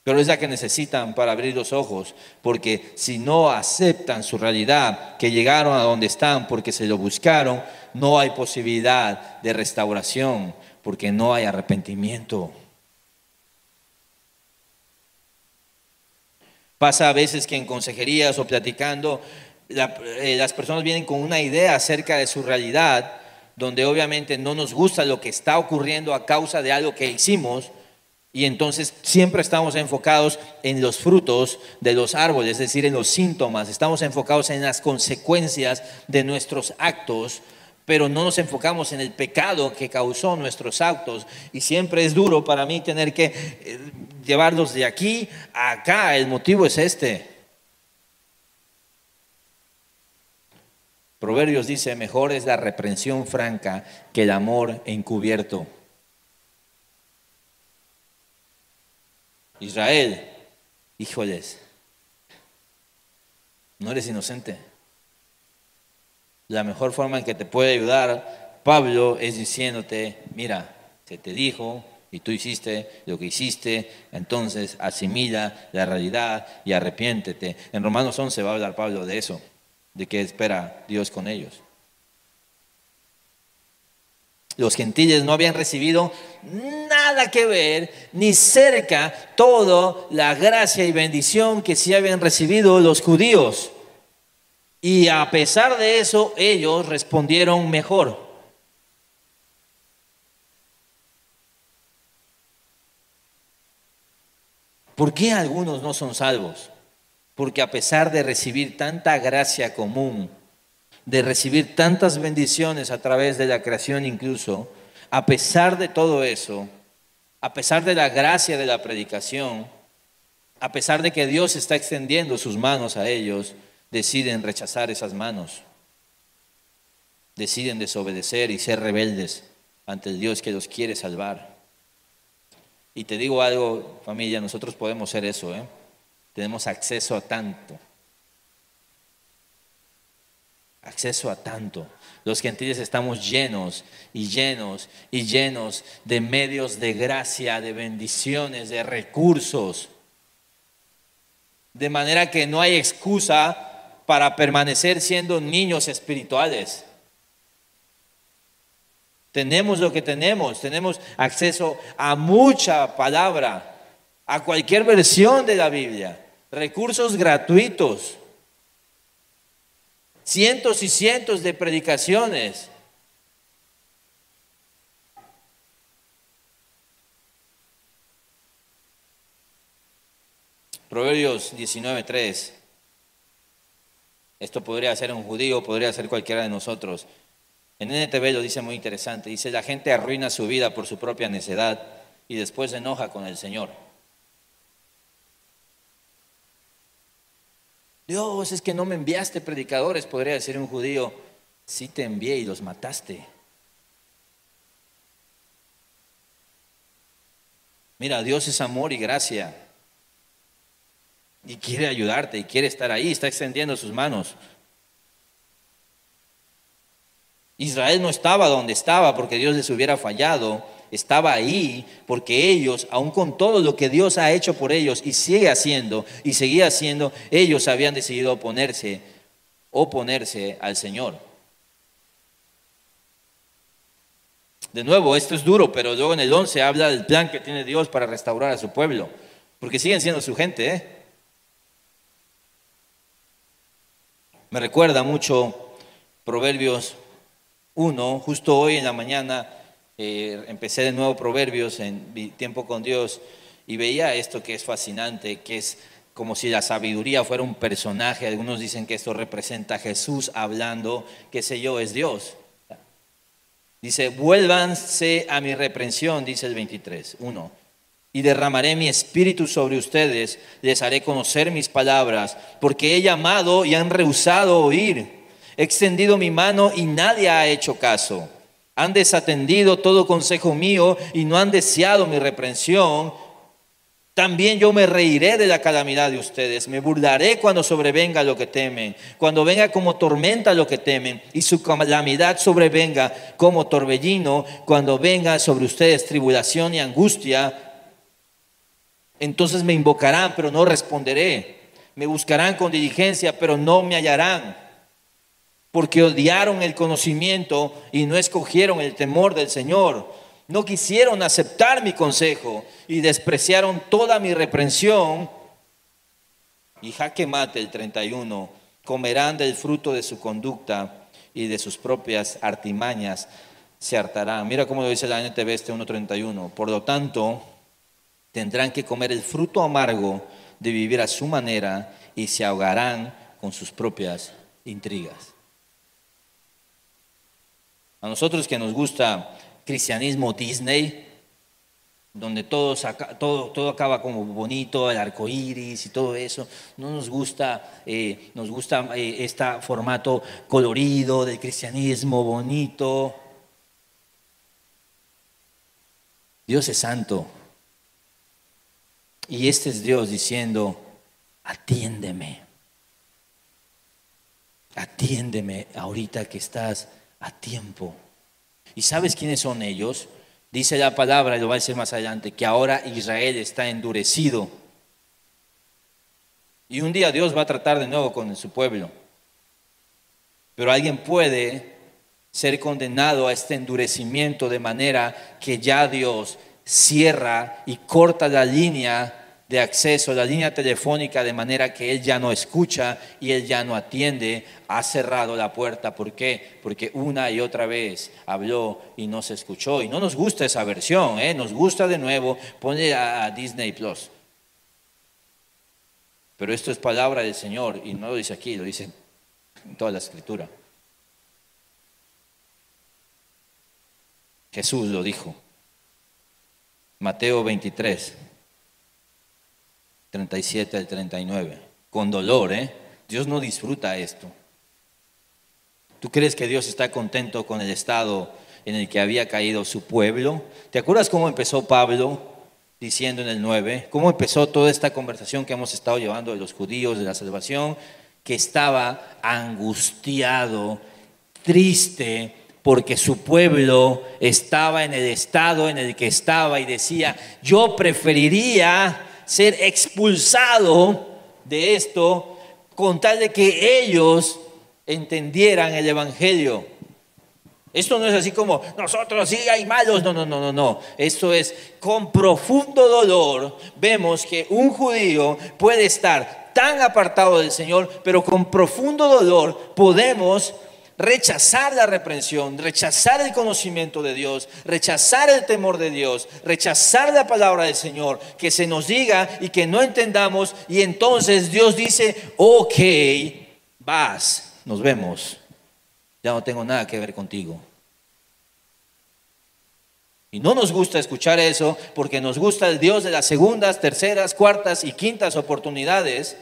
pero es la que necesitan para abrir los ojos, porque si no aceptan su realidad, que llegaron a donde están porque se lo buscaron, no hay posibilidad de restauración, porque no hay arrepentimiento. Pasa a veces que en consejerías o platicando, las personas vienen con una idea acerca de su realidad, donde obviamente no nos gusta lo que está ocurriendo a causa de algo que hicimos, y entonces siempre estamos enfocados en los frutos de los árboles, es decir, en los síntomas, estamos enfocados en las consecuencias de nuestros actos, pero no nos enfocamos en el pecado que causó nuestros actos, y siempre es duro para mí tener que llevarlos de aquí a acá. El motivo es este. Proverbios dice, mejor es la reprensión franca que el amor encubierto. Israel, híjoles, no eres inocente. La mejor forma en que te puede ayudar Pablo es diciéndote, mira, se te dijo y tú hiciste lo que hiciste, entonces asimila la realidad y arrepiéntete. En Romanos 11 va a hablar Pablo de eso, de qué espera Dios con ellos. Los gentiles no habían recibido nada que ver, ni cerca, toda la gracia y bendición que sí habían recibido los judíos. Y a pesar de eso, ellos respondieron mejor. ¿Por qué algunos no son salvos? Porque a pesar de recibir tanta gracia común, de recibir tantas bendiciones a través de la creación incluso, a pesar de todo eso, a pesar de la gracia de la predicación, a pesar de que Dios está extendiendo sus manos a ellos, deciden rechazar esas manos, deciden desobedecer y ser rebeldes ante el Dios que los quiere salvar. Y te digo algo, familia, nosotros podemos ser eso, ¿eh? Tenemos acceso a tanto. Acceso a tanto. Los gentiles estamos llenos y llenos y llenos de medios de gracia, de bendiciones, de recursos. De manera que no hay excusa para permanecer siendo niños espirituales. Tenemos lo que tenemos acceso a mucha palabra, a cualquier versión de la Biblia, recursos gratuitos. Cientos y cientos de predicaciones. Proverbios 19:3. Esto podría ser un judío, podría ser cualquiera de nosotros. En NTV lo dice muy interesante. Dice, la gente arruina su vida por su propia necedad y después se enoja con el Señor. Dios, es que no me enviaste predicadores, podría decir un judío. Sí te envié y los mataste. Mira, Dios es amor y gracia. Y quiere ayudarte y quiere estar ahí, está extendiendo sus manos. Israel no estaba donde estaba porque Dios les hubiera fallado. Estaba ahí porque ellos, aun con todo lo que Dios ha hecho por ellos y sigue haciendo y seguía haciendo, ellos habían decidido oponerse al Señor. De nuevo, esto es duro, pero luego en el 11 habla del plan que tiene Dios para restaurar a su pueblo, porque siguen siendo su gente, ¿eh? Me recuerda mucho Proverbios 1, justo hoy en la mañana empecé de nuevo Proverbios en mi tiempo con Dios y veía esto que es fascinante, que es como si la sabiduría fuera un personaje. Algunos dicen que esto representa a Jesús hablando, qué sé yo, es Dios. Dice, vuélvanse a mi reprensión, dice el 23, 1. Y derramaré mi espíritu sobre ustedes, les haré conocer mis palabras, porque he llamado y han rehusado oír. He extendido mi mano y nadie ha hecho caso. Han desatendido todo consejo mío y no han deseado mi reprensión. También yo me reiré de la calamidad de ustedes, me burlaré cuando sobrevenga lo que temen, cuando venga como tormenta lo que temen y su calamidad sobrevenga como torbellino, cuando venga sobre ustedes tribulación y angustia. Entonces me invocarán, pero no responderé. Me buscarán con diligencia, pero no me hallarán. Porque odiaron el conocimiento y no escogieron el temor del Señor. No quisieron aceptar mi consejo y despreciaron toda mi reprensión. Y jaque mate el 31. Comerán del fruto de su conducta y de sus propias artimañas se hartarán. Mira cómo lo dice la NTV 1:31. Por lo tanto, tendrán que comer el fruto amargo de vivir a su manera y se ahogarán con sus propias intrigas. A nosotros que nos gusta cristianismo Disney, donde todo acaba como bonito, el arco iris y todo eso, no nos gusta, este formato colorido del cristianismo bonito. Dios es santo. Y este es Dios diciendo, atiéndeme ahorita que estás a tiempo. ¿Y sabes quiénes son ellos? Dice la palabra, y lo va a decir más adelante, que ahora Israel está endurecido. Y un día Dios va a tratar de nuevo con su pueblo. Pero alguien puede ser condenado a este endurecimiento de manera que ya Dios cierra y corta la línea de acceso, la línea telefónica, de manera que Él ya no escucha y Él ya no atiende. Ha cerrado la puerta. ¿Por qué? Porque una y otra vez habló y no se escuchó. Y no nos gusta esa versión, nos gusta de nuevo, ponle a Disney Plus. Pero esto es palabra del Señor y no lo dice aquí, lo dice en toda la Escritura. Jesús lo dijo. Mateo 23, 37 al 39. Con dolor, Dios no disfruta esto. ¿Tú crees que Dios está contento con el estado en el que había caído su pueblo? ¿Te acuerdas cómo empezó Pablo diciendo en el 9? ¿Cómo empezó toda esta conversación que hemos estado llevando de los judíos, de la salvación? Que estaba angustiado, triste, porque su pueblo estaba en el estado en el que estaba y decía, yo preferiría ser expulsado de esto con tal de que ellos entendieran el evangelio. Esto no es así como nosotros sí hay malos, no. Esto es con profundo dolor. Vemos que un judío puede estar tan apartado del Señor, pero con profundo dolor podemos rechazar la reprensión, rechazar el conocimiento de Dios, rechazar el temor de Dios, rechazar la palabra del Señor, que se nos diga y que no entendamos, y entonces Dios dice, ok, vas, nos vemos, ya no tengo nada que ver contigo. Y no nos gusta escuchar eso porque nos gusta el Dios de las segundas, terceras, cuartas y quintas oportunidades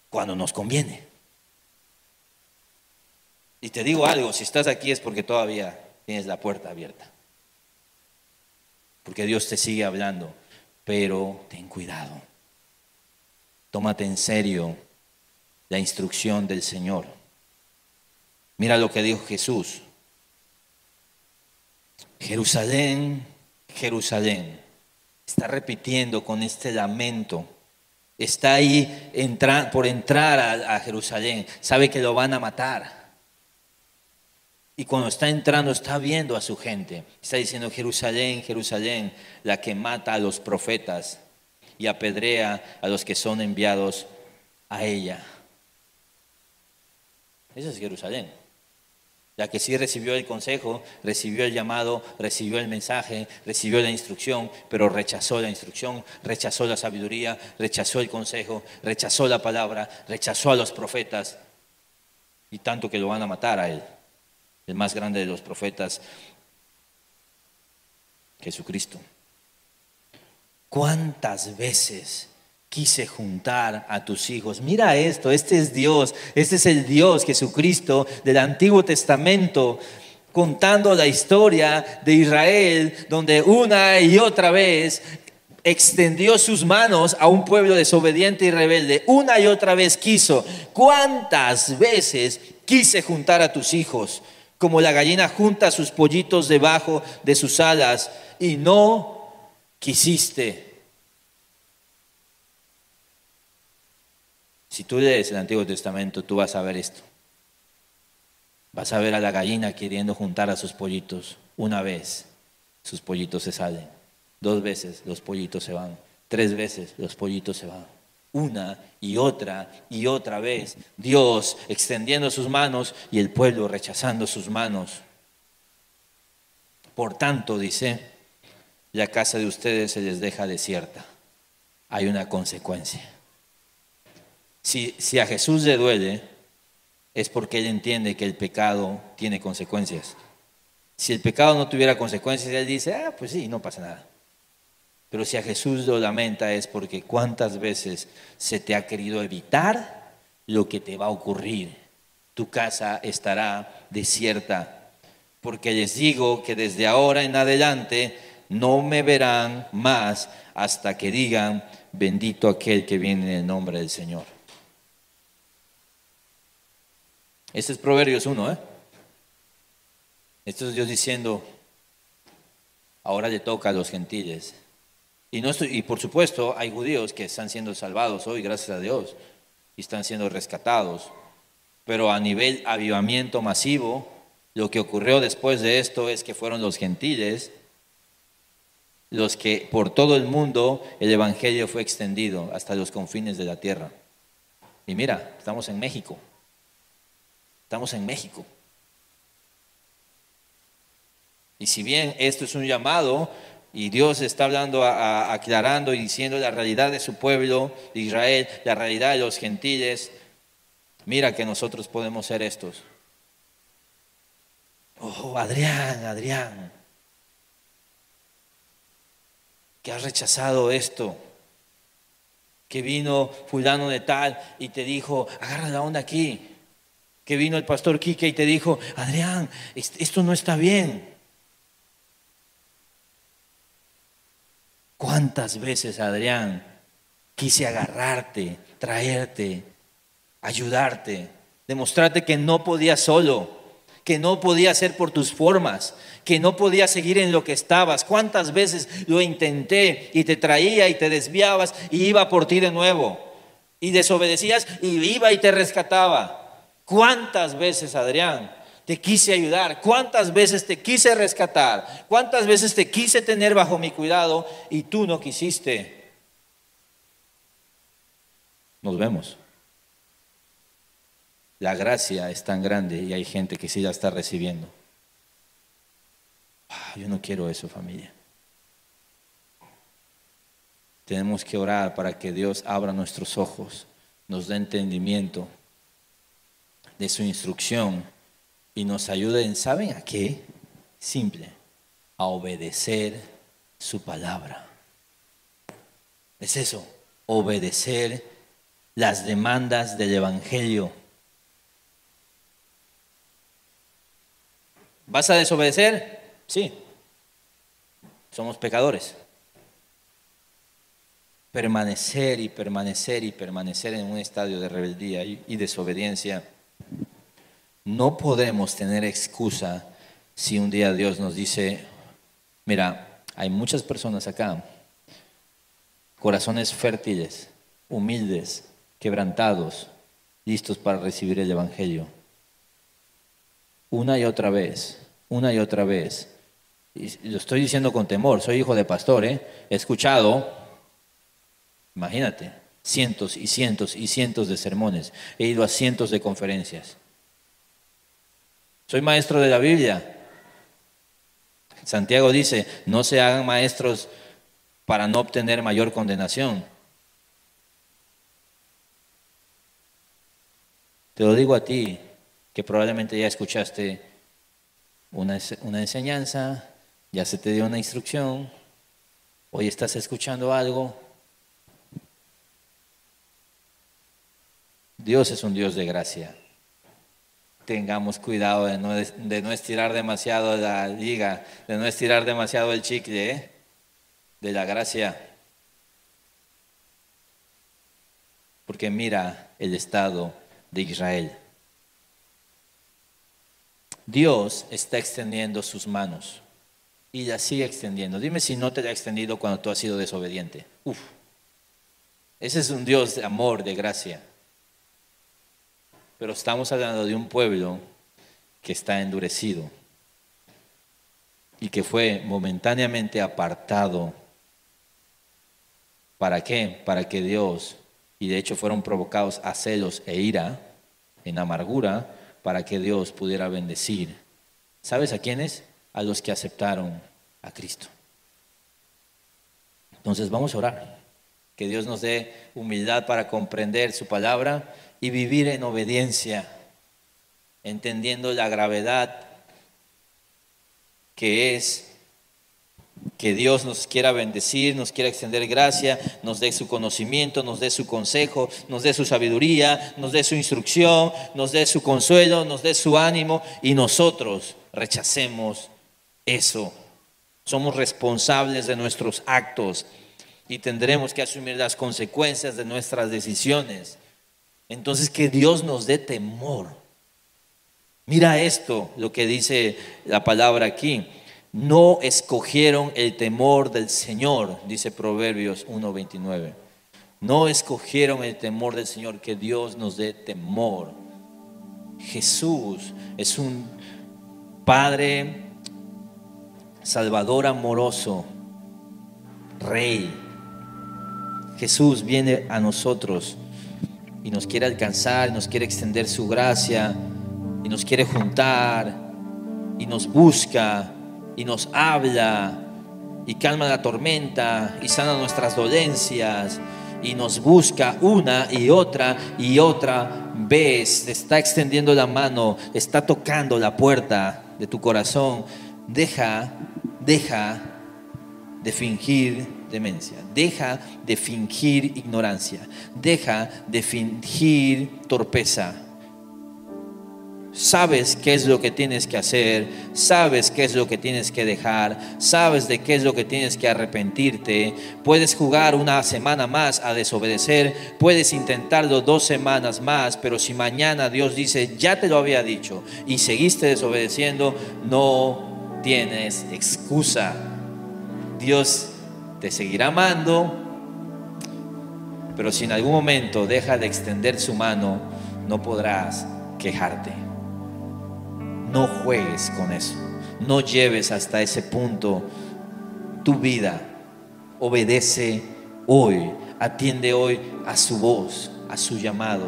cuando nos conviene. Y te digo algo, si estás aquí es porque todavía tienes la puerta abierta. Porque Dios te sigue hablando, pero ten cuidado. Tómate en serio la instrucción del Señor. Mira lo que dijo Jesús. Jerusalén, Jerusalén. Está repitiendo con este lamento. Está ahí por entrar a Jerusalén. Sabe que lo van a matar. Y cuando está entrando, está viendo a su gente. Está diciendo: Jerusalén, Jerusalén, la que mata a los profetas y apedrea a los que son enviados a ella. Esa es Jerusalén. La que sí recibió el consejo, recibió el llamado, recibió el mensaje, recibió la instrucción, pero rechazó la instrucción, rechazó la sabiduría, rechazó el consejo, rechazó la palabra, rechazó a los profetas, y tanto que lo van a matar a él, el más grande de los profetas, Jesucristo. ¿Cuántas veces quise juntar a tus hijos? Mira esto, este es Dios, este es el Dios Jesucristo del Antiguo Testamento, contando la historia de Israel, donde una y otra vez extendió sus manos a un pueblo desobediente y rebelde. Una y otra vez quiso. ¿Cuántas veces quise juntar a tus hijos? Como la gallina junta sus pollitos debajo de sus alas, y no quisiste. Si tú lees el Antiguo Testamento, tú vas a ver esto. Vas a ver a la gallina queriendo juntar a sus pollitos. Una vez, sus pollitos se salen. 2 veces, los pollitos se van. 3 veces, los pollitos se van. Una y otra vez, Dios extendiendo sus manos y el pueblo rechazando sus manos. Por tanto, dice, la casa de ustedes se les deja desierta. Hay una consecuencia. Si a Jesús le duele, es porque Él entiende que el pecado tiene consecuencias. Si el pecado no tuviera consecuencias, Él dice: pues sí, no pasa nada. Pero si a Jesús lo lamenta, es porque cuántas veces se te ha querido evitar lo que te va a ocurrir. Tu casa estará desierta. Porque les digo que desde ahora en adelante no me verán más hasta que digan: bendito aquel que viene en el nombre del Señor. Este es Proverbios 1, Esto es Dios diciendo: ahora le toca a los gentiles. Y por supuesto hay judíos que están siendo salvados hoy, gracias a Dios, y están siendo rescatados. Pero a nivel avivamiento masivo, lo que ocurrió después de esto es que fueron los gentiles los que por todo el mundo el evangelio fue extendido hasta los confines de la tierra. Y mira, estamos en México. Estamos en México. Y si bien esto es un llamado y Dios está hablando, aclarando y diciendo la realidad de su pueblo de Israel, la realidad de los gentiles, mira que nosotros podemos ser estos. Oh, Adrián, que has rechazado esto, que vino fulano de tal y te dijo: agarra la onda aquí, que vino el pastor Quique y te dijo: Adrián, esto no está bien. ¿Cuántas veces, Adrián, quise agarrarte, traerte, ayudarte, demostrarte que no podías solo, que no podías ser por tus formas, que no podías seguir en lo que estabas? ¿Cuántas veces lo intenté y te traía y te desviabas y iba por ti de nuevo? Y desobedecías y iba y te rescataba. ¿Cuántas veces, Adrián, te quise ayudar? ¿Cuántas veces te quise rescatar? ¿Cuántas veces te quise tener bajo mi cuidado y tú no quisiste? Nos vemos. La gracia es tan grande y hay gente que sí la está recibiendo. Yo no quiero eso, familia. Tenemos que orar para que Dios abra nuestros ojos, nos dé entendimiento de su instrucción y nos ayude en, ¿saben a qué? Simple, a obedecer su palabra. Es eso, obedecer las demandas del evangelio. ¿Vas a desobedecer? Sí. Somos pecadores. Permanecer y permanecer y permanecer en un estadio de rebeldía y desobediencia. No podemos tener excusa si un día Dios nos dice: mira, hay muchas personas acá, corazones fértiles, humildes, quebrantados, listos para recibir el evangelio. una y otra vez, una y otra vez. Y lo estoy diciendo con temor, soy hijo de pastor, He escuchado, imagínate, cientos y cientos y cientos de sermones. He ido a cientos de conferencias. Soy maestro de la Biblia. Santiago dice, no se hagan maestros para no obtener mayor condenación. Te lo digo a ti, que probablemente ya escuchaste una enseñanza, ya se te dio una instrucción, hoy estás escuchando algo. Dios es un Dios de gracia. Tengamos cuidado de no estirar demasiado la liga, de no estirar demasiado el chicle, de la gracia. Porque mira el estado de Israel. Dios está extendiendo sus manos y las sigue extendiendo. Dime si no te la ha extendido cuando tú has sido desobediente. Ese es un Dios de amor, de gracia. Pero estamos hablando de un pueblo que está endurecido y que fue momentáneamente apartado. ¿Para qué? Para que Dios, y de hecho fueron provocados a celos e ira, en amargura, para que Dios pudiera bendecir. ¿Sabes a quiénes? A los que aceptaron a Cristo. Entonces vamos a orar. Que Dios nos dé humildad para comprender su palabra y vivir en obediencia, entendiendo la gravedad que es que Dios nos quiera bendecir, nos quiera extender gracia, nos dé su conocimiento, nos dé su consejo, nos dé su sabiduría, nos dé su instrucción, nos dé su consuelo, nos dé su ánimo y nosotros rechacemos eso. Somos responsables de nuestros actos y tendremos que asumir las consecuencias de nuestras decisiones. Entonces, que Dios nos dé temor. Mira esto, lo que dice la palabra aquí. No escogieron el temor del Señor, dice Proverbios 1:29. No escogieron el temor del Señor, que Dios nos dé temor. Jesús es un Padre Salvador amoroso, Rey. Jesús viene a nosotros y nos quiere alcanzar, nos quiere extender su gracia y nos quiere juntar y nos busca y nos habla y calma la tormenta y sana nuestras dolencias y nos busca una y otra vez. Te está extendiendo la mano, está tocando la puerta de tu corazón. Deja de fingir demencia, deja de fingir ignorancia, deja de fingir torpeza. Sabes qué es lo que tienes que hacer, sabes qué es lo que tienes que dejar, sabes de qué es lo que tienes que arrepentirte. Puedes jugar una semana más a desobedecer, puedes intentarlo 2 semanas más, pero si mañana Dios dice, ya te lo había dicho, y seguiste desobedeciendo, no tienes excusa. Dios te seguirá amando, pero si en algún momento deja de extender su mano, no podrás quejarte. No juegues con eso, no lleves hasta ese punto tu vida. Obedece hoy, atiende hoy a su voz, a su llamado.